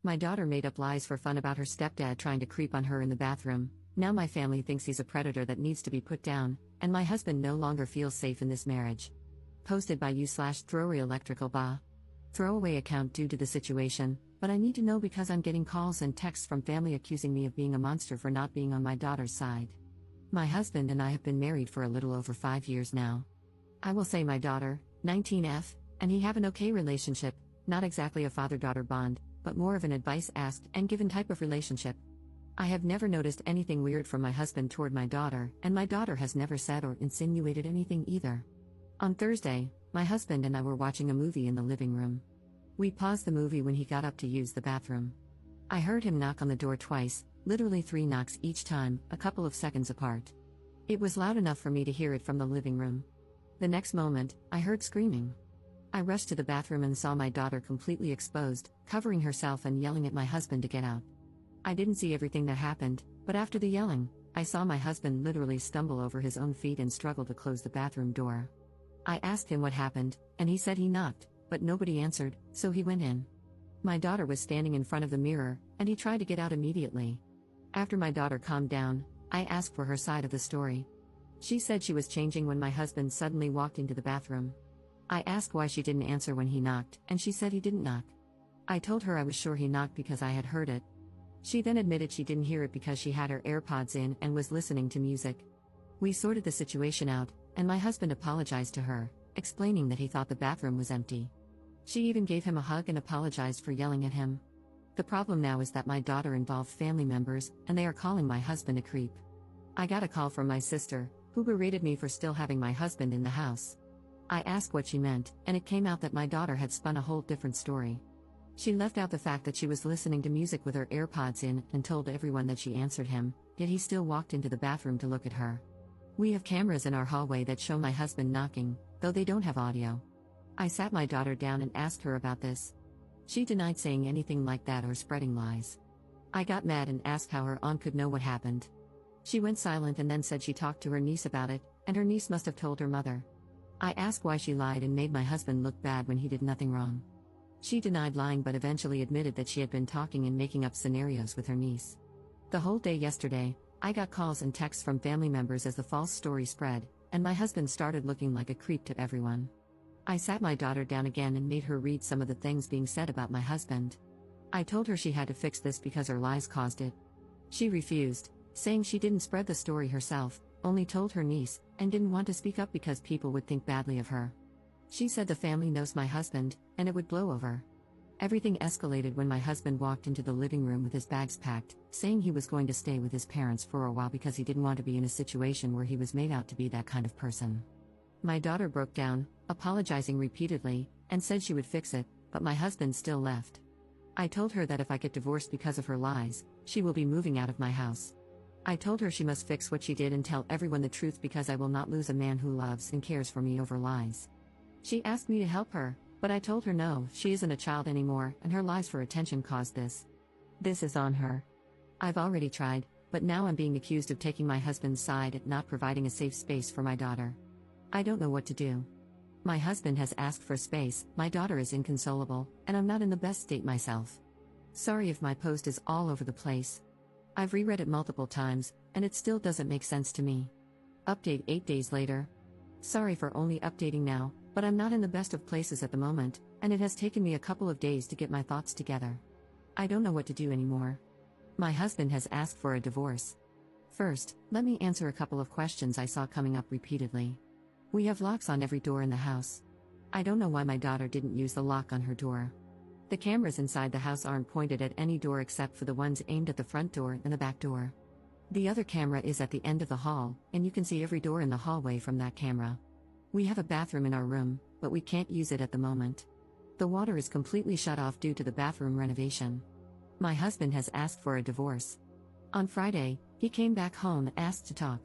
My daughter made up lies for fun about her stepdad trying to creep on her in the bathroom. Now my family thinks he's a predator that needs to be put down, and my husband no longer feels safe in this marriage. Posted by you/Throwaway Electrical Ba. Throwaway account due to the situation, but I need to know because I'm getting calls and texts from family accusing me of being a monster for not being on my daughter's side. My husband and I have been married for a little over 5 years now. I will say my daughter, 19F, and he have an okay relationship, not exactly a father-daughter bond, but more of an advice asked and given type of relationship. I have never noticed anything weird from my husband toward my daughter, and my daughter has never said or insinuated anything either. On Thursday, my husband and I were watching a movie in the living room. We paused the movie when he got up to use the bathroom. I heard him knock on the door twice, literally 3 knocks each time, a couple of seconds apart. It was loud enough for me to hear it from the living room. The next moment, I heard screaming. I rushed to the bathroom and saw my daughter completely exposed, covering herself and yelling at my husband to get out. I didn't see everything that happened, but after the yelling, I saw my husband literally stumble over his own feet and struggle to close the bathroom door. I asked him what happened, and he said he knocked, but nobody answered, so he went in. My daughter was standing in front of the mirror, and he tried to get out immediately. After my daughter calmed down, I asked for her side of the story. She said she was changing when my husband suddenly walked into the bathroom. I asked why she didn't answer when he knocked, and she said he didn't knock. I told her I was sure he knocked because I had heard it. She then admitted she didn't hear it because she had her AirPods in and was listening to music. We sorted the situation out, and my husband apologized to her, explaining that he thought the bathroom was empty. She even gave him a hug and apologized for yelling at him. The problem now is that my daughter involved family members, and they are calling my husband a creep. I got a call from my sister, who berated me for still having my husband in the house. I asked what she meant, and it came out that my daughter had spun a whole different story. She left out the fact that she was listening to music with her AirPods in and told everyone that she answered him, yet he still walked into the bathroom to look at her. We have cameras in our hallway that show my husband knocking, though they don't have audio. I sat my daughter down and asked her about this. She denied saying anything like that or spreading lies. I got mad and asked how her aunt could know what happened. She went silent and then said she talked to her niece about it, and her niece must have told her mother. I asked why she lied and made my husband look bad when he did nothing wrong. She denied lying but eventually admitted that she had been talking and making up scenarios with her niece. The whole day yesterday, I got calls and texts from family members as the false story spread, and my husband started looking like a creep to everyone. I sat my daughter down again and made her read some of the things being said about my husband. I told her she had to fix this because her lies caused it. She refused, saying she didn't spread the story herself, only told her niece, and didn't want to speak up because people would think badly of her. She said the family knows my husband, and it would blow over. Everything escalated when my husband walked into the living room with his bags packed, saying he was going to stay with his parents for a while because he didn't want to be in a situation where he was made out to be that kind of person. My daughter broke down, apologizing repeatedly, and said she would fix it, but my husband still left. I told her that if I get divorced because of her lies, she will be moving out of my house. I told her she must fix what she did and tell everyone the truth because I will not lose a man who loves and cares for me over lies. She asked me to help her, but I told her no, she isn't a child anymore, and her lies for attention caused this. This is on her. I've already tried, but now I'm being accused of taking my husband's side and not providing a safe space for my daughter. I don't know what to do. My husband has asked for space, my daughter is inconsolable, and I'm not in the best state myself. Sorry if my post is all over the place. I've reread it multiple times, and it still doesn't make sense to me. Update 8 days later. Sorry for only updating now, but I'm not in the best of places at the moment, and it has taken me a couple of days to get my thoughts together. I don't know what to do anymore. My husband has asked for a divorce. First, let me answer a couple of questions I saw coming up repeatedly. We have locks on every door in the house. I don't know why my daughter didn't use the lock on her door. The cameras inside the house aren't pointed at any door except for the ones aimed at the front door and the back door. The other camera is at the end of the hall, and you can see every door in the hallway from that camera. We have a bathroom in our room, but we can't use it at the moment. The water is completely shut off due to the bathroom renovation. My husband has asked for a divorce. On Friday, he came back home and asked to talk.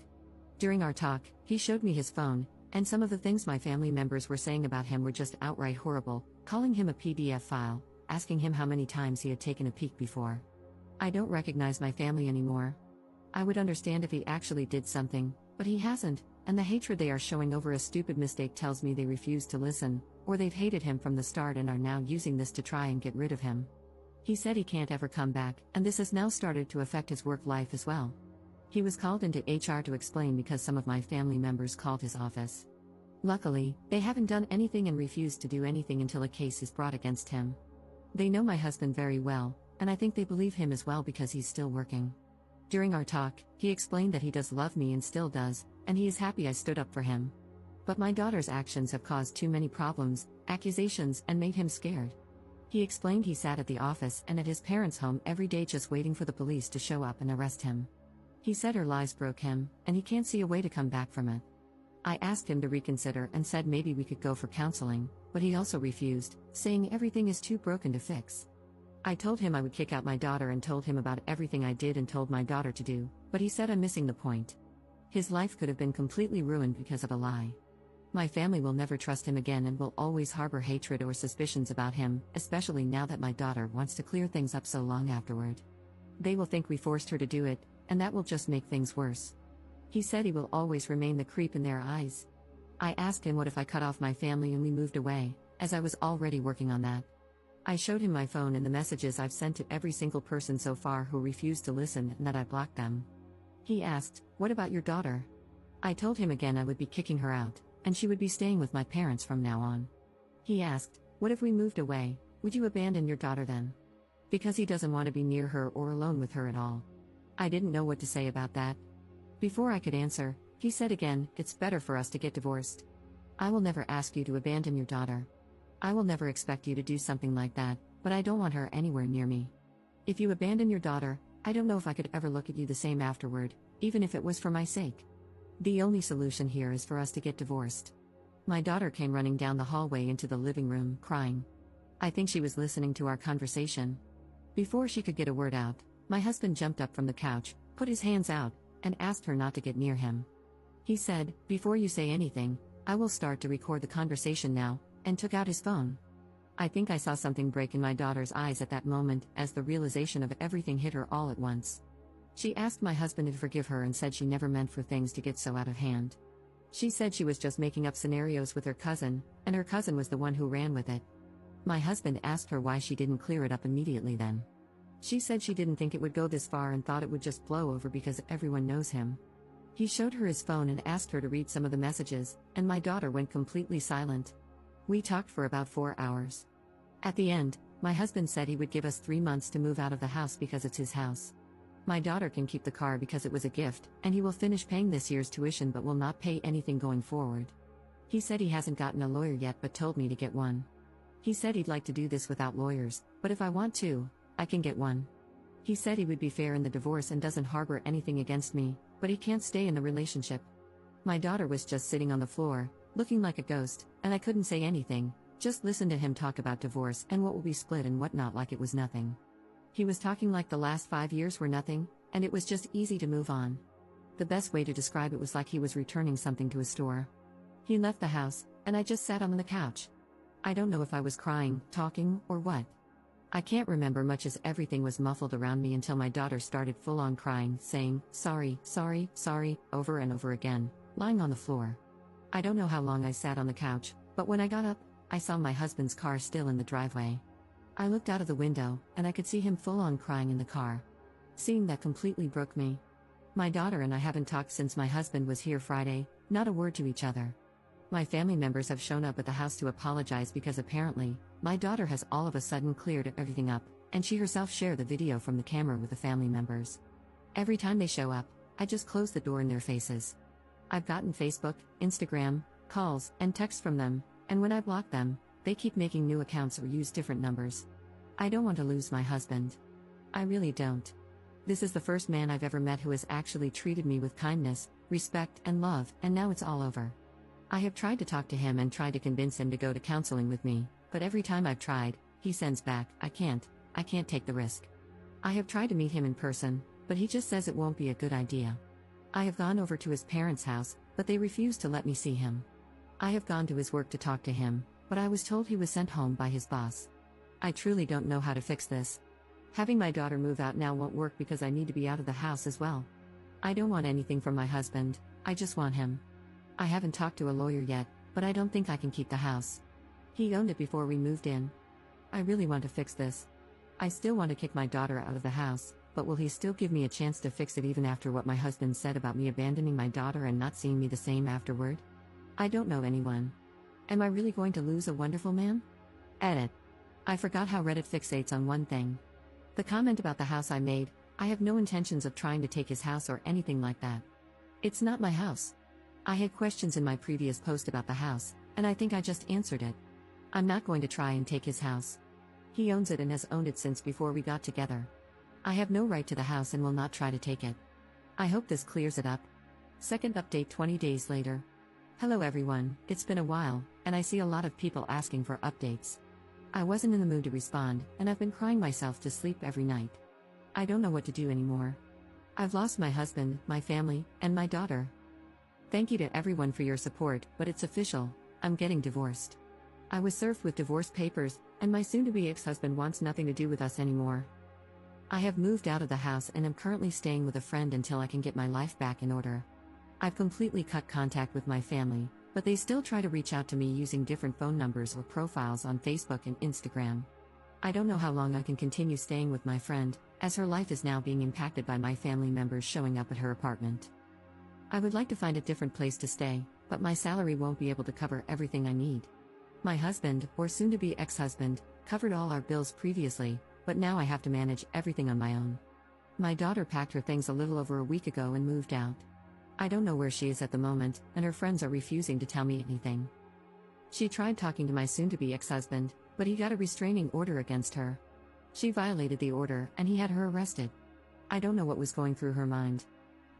During our talk, he showed me his phone, and some of the things my family members were saying about him were just outright horrible, calling him a PDF file, asking him how many times he had taken a peek before. I don't recognize my family anymore. I would understand if he actually did something, but he hasn't, and the hatred they are showing over a stupid mistake tells me they refuse to listen, or they've hated him from the start and are now using this to try and get rid of him. He said he can't ever come back, and this has now started to affect his work life as well. He was called into HR to explain because some of my family members called his office. Luckily, they haven't done anything and refused to do anything until a case is brought against him. They know my husband very well, and I think they believe him as well because he's still working. During our talk, he explained that he does love me and still does, and he is happy I stood up for him. But my daughter's actions have caused too many problems, accusations, and made him scared. He explained he sat at the office and at his parents' home every day just waiting for the police to show up and arrest him. He said her lies broke him, and he can't see a way to come back from it. I asked him to reconsider and said maybe we could go for counseling, but he also refused, saying everything is too broken to fix. I told him I would kick out my daughter and told him about everything I did and told my daughter to do, but he said I'm missing the point. His life could have been completely ruined because of a lie. My family will never trust him again and will always harbor hatred or suspicions about him, especially now that my daughter wants to clear things up so long afterward. They will think we forced her to do it, and that will just make things worse. He said he will always remain the creep in their eyes. I asked him what if I cut off my family and we moved away, as I was already working on that. I showed him my phone and the messages I've sent to every single person so far who refused to listen and that I blocked them. He asked, "What about your daughter?" I told him again I would be kicking her out, and she would be staying with my parents from now on. He asked, "What if we moved away, would you abandon your daughter then?" Because he doesn't want to be near her or alone with her at all. I didn't know what to say about that. Before I could answer, he said again, "It's better for us to get divorced. I will never ask you to abandon your daughter. I will never expect you to do something like that, but I don't want her anywhere near me. If you abandon your daughter, I don't know if I could ever look at you the same afterward, even if it was for my sake. The only solution here is for us to get divorced." My daughter came running down the hallway into the living room, crying. I think she was listening to our conversation. Before she could get a word out, my husband jumped up from the couch, put his hands out, and asked her not to get near him. He said, "Before you say anything, I will start to record the conversation now," and took out his phone. I think I saw something break in my daughter's eyes at that moment as the realization of everything hit her all at once. She asked my husband to forgive her and said she never meant for things to get so out of hand. She said she was just making up scenarios with her cousin, and her cousin was the one who ran with it. My husband asked her why she didn't clear it up immediately then. She said she didn't think it would go this far and thought it would just blow over because everyone knows him. He showed her his phone and asked her to read some of the messages, and my daughter went completely silent. We talked for about 4 hours. At the end, my husband said he would give us 3 months to move out of the house because it's his house. My daughter can keep the car because it was a gift, and he will finish paying this year's tuition but will not pay anything going forward. He said he hasn't gotten a lawyer yet but told me to get one. He said he'd like to do this without lawyers, but if I want to, I can get one. He said he would be fair in the divorce and doesn't harbor anything against me, but he can't stay in the relationship. My daughter was just sitting on the floor, looking like a ghost, and I couldn't say anything, just listen to him talk about divorce and what will be split and whatnot like it was nothing. He was talking like the last 5 years were nothing, and it was just easy to move on. The best way to describe it was like he was returning something to a store. He left the house, and I just sat on the couch. I don't know if I was crying, talking, or what. I can't remember much as everything was muffled around me until my daughter started full-on crying, saying, "Sorry, sorry, sorry," over and over again, lying on the floor. I don't know how long I sat on the couch, but when I got up, I saw my husband's car still in the driveway. I looked out of the window, and I could see him full-on crying in the car. Seeing that completely broke me. My daughter and I haven't talked since my husband was here Friday, not a word to each other. My family members have shown up at the house to apologize because apparently, my daughter has all of a sudden cleared everything up, and she herself shared the video from the camera with the family members. Every time they show up, I just close the door in their faces. I've gotten Facebook, Instagram, calls, and texts from them, and when I block them, they keep making new accounts or use different numbers. I don't want to lose my husband. I really don't. This is the first man I've ever met who has actually treated me with kindness, respect, and love, and now it's all over. I have tried to talk to him and tried to convince him to go to counseling with me, but every time I've tried, he sends back, I can't take the risk. I have tried to meet him in person, but he just says it won't be a good idea. I have gone over to his parents' house, but they refuse to let me see him. I have gone to his work to talk to him, but I was told he was sent home by his boss. I truly don't know how to fix this. Having my daughter move out now won't work because I need to be out of the house as well. I don't want anything from my husband, I just want him. I haven't talked to a lawyer yet, but I don't think I can keep the house. He owned it before we moved in. I really want to fix this. I still want to kick my daughter out of the house, but will he still give me a chance to fix it even after what my husband said about me abandoning my daughter and not seeing me the same afterward? I don't know anyone. Am I really going to lose a wonderful man? Edit. I forgot how Reddit fixates on one thing. The comment about the house I made, I have no intentions of trying to take his house or anything like that. It's not my house. I had questions in my previous post about the house, and I think I just answered it. I'm not going to try and take his house. He owns it and has owned it since before we got together. I have no right to the house and will not try to take it. I hope this clears it up. Second update 20 days later. Hello everyone, it's been a while, and I see a lot of people asking for updates. I wasn't in the mood to respond, and I've been crying myself to sleep every night. I don't know what to do anymore. I've lost my husband, my family, and my daughter. Thank you to everyone for your support, but it's official, I'm getting divorced. I was served with divorce papers, and my soon-to-be ex-husband wants nothing to do with us anymore. I have moved out of the house and am currently staying with a friend until I can get my life back in order. I've completely cut contact with my family, but they still try to reach out to me using different phone numbers or profiles on Facebook and Instagram. I don't know how long I can continue staying with my friend, as her life is now being impacted by my family members showing up at her apartment. I would like to find a different place to stay, but my salary won't be able to cover everything I need. My husband, or soon-to-be ex-husband, covered all our bills previously, but now I have to manage everything on my own. My daughter packed her things a little over a week ago and moved out. I don't know where she is at the moment, and her friends are refusing to tell me anything. She tried talking to my soon-to-be ex-husband, but he got a restraining order against her. She violated the order, and he had her arrested. I don't know what was going through her mind.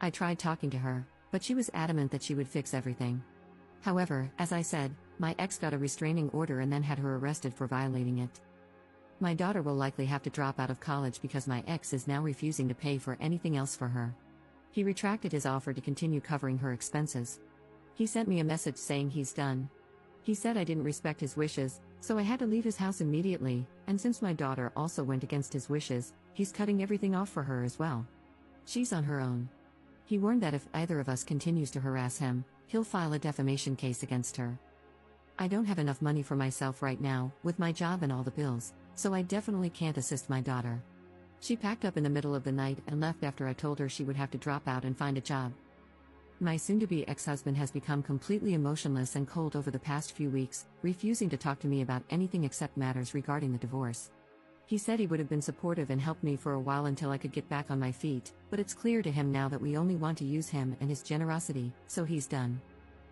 I tried talking to her, but she was adamant that she would fix everything. However, as I said, my ex got a restraining order and then had her arrested for violating it. My daughter will likely have to drop out of college because my ex is now refusing to pay for anything else for her. He retracted his offer to continue covering her expenses. He sent me a message saying he's done. He said I didn't respect his wishes, so I had to leave his house immediately, and since my daughter also went against his wishes, he's cutting everything off for her as well. She's on her own. He warned that if either of us continues to harass him, he'll file a defamation case against her. I don't have enough money for myself right now, with my job and all the bills, so I definitely can't assist my daughter. She packed up in the middle of the night and left after I told her she would have to drop out and find a job. My soon-to-be ex-husband has become completely emotionless and cold over the past few weeks, refusing to talk to me about anything except matters regarding the divorce. He said he would have been supportive and helped me for a while until I could get back on my feet, but it's clear to him now that we only want to use him and his generosity, so he's done.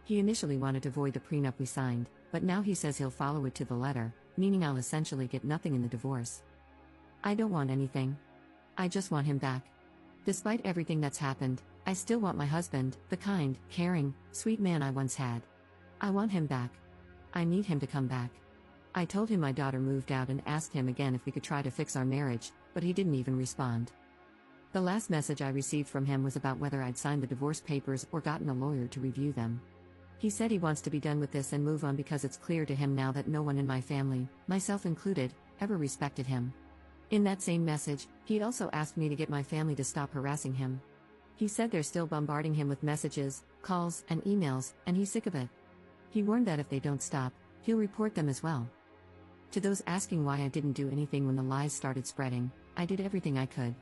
He initially wanted to void the prenup we signed, but now he says he'll follow it to the letter, meaning I'll essentially get nothing in the divorce. I don't want anything. I just want him back. Despite everything that's happened, I still want my husband, the kind, caring, sweet man I once had. I want him back. I need him to come back. I told him my daughter moved out and asked him again if we could try to fix our marriage, but he didn't even respond. The last message I received from him was about whether I'd signed the divorce papers or gotten a lawyer to review them. He said he wants to be done with this and move on because it's clear to him now that no one in my family, myself included, ever respected him. In that same message, he'd also asked me to get my family to stop harassing him. He said they're still bombarding him with messages, calls, and emails, and he's sick of it. He warned that if they don't stop, he'll report them as well. To those asking why I didn't do anything when the lies started spreading, I did everything I could.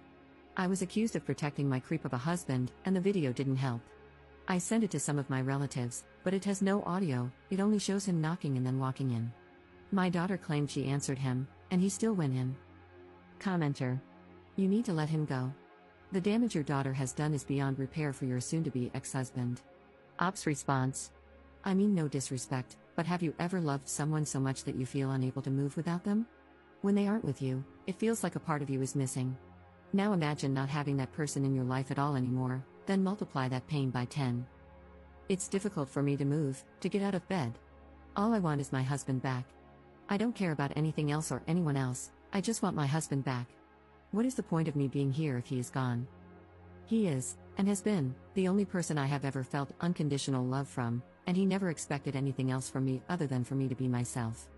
I was accused of protecting my creep of a husband, and the video didn't help. I sent it to some of my relatives, but it has no audio, it only shows him knocking and then walking in. My daughter claimed she answered him, and he still went in. Commenter. You need to let him go. The damage your daughter has done is beyond repair for your soon-to-be ex-husband. Ops response. I mean no disrespect, but have you ever loved someone so much that you feel unable to move without them? When they aren't with you, it feels like a part of you is missing. Now imagine not having that person in your life at all anymore, then multiply that pain by 10. It's difficult for me to move, to get out of bed. All I want is my husband back. I don't care about anything else or anyone else, I just want my husband back. What is the point of me being here if he is gone? He is, and has been, the only person I have ever felt unconditional love from, and he never expected anything else from me other than for me to be myself.